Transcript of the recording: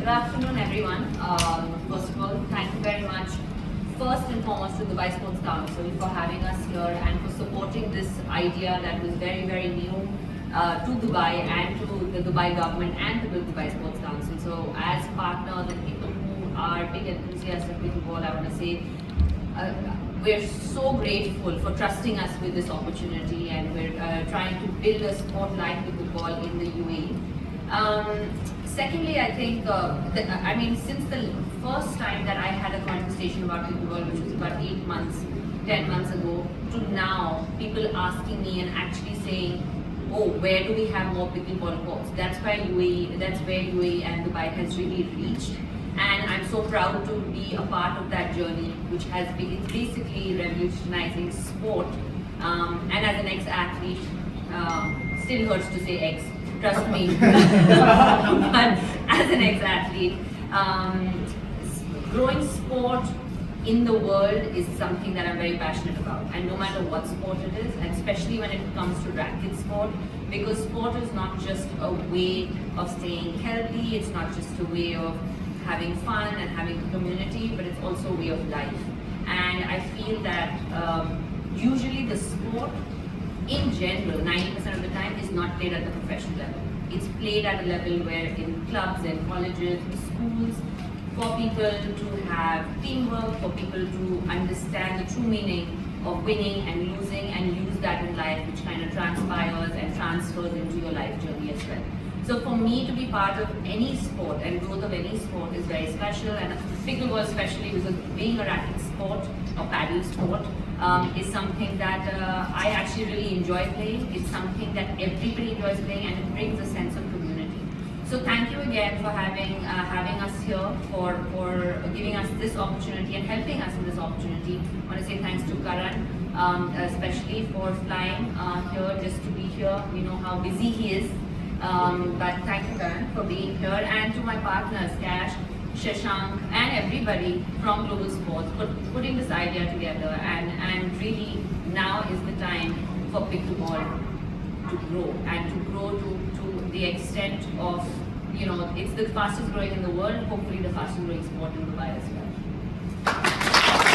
Good afternoon, everyone. First of all, thank you very much, first and foremost, to the Dubai Sports Council for having us here and for supporting this idea that was very, very new to Dubai and to the Dubai government and to the Dubai Sports Council. So, as partners and people who are big enthusiasts of pickleball, I want to say we're so grateful for trusting us with this opportunity, and we're trying to build a sport like pickleball in the UAE. Secondly, I think, since the first time that I had a conversation about pickleball, which was about 8 months, 10 months ago, to now, people asking me and actually saying, oh, where do we have more pickleball courts? That's where UAE and Dubai has really reached. And I'm so proud to be a part of that journey, which has been, it's basically revolutionizing sport. And as an ex-athlete, still hurts to say ex, trust me. But as an ex-athlete, growing sport in the world is something that I'm very passionate about. And no matter what sport it is, and especially when it comes to racket sport, because sport is not just a way of staying healthy, it's not just a way of having fun and having a community, but it's also a way of life. And I feel that usually the sport in general, 90% of the time, is not played at the professional level. It's played at a level where in clubs and colleges, schools, for people to have teamwork, for people to understand the true meaning of winning and losing, and use that in life, which kind of transpires and transfers into your life journey as well. So for me to be part of any sport and growth of any sport is very special, and pickleball especially, because being a racket sport or paddle sport is something that I actually really enjoy playing. It's something that everybody enjoys playing, and it brings a sense of community. So thank you again for having us here, for giving us this opportunity and helping us in this opportunity. I want to say thanks to Karan, especially for flying here just to be here. We know how busy he is. But thank you, Karan, for being here, and to my partners, Cash, Shashank, and everybody from Global Sports for putting this idea together. And really, now is the time for pickleball to grow, and to grow to the extent of, it's the fastest growing in the world, hopefully the fastest growing sport in Dubai as well.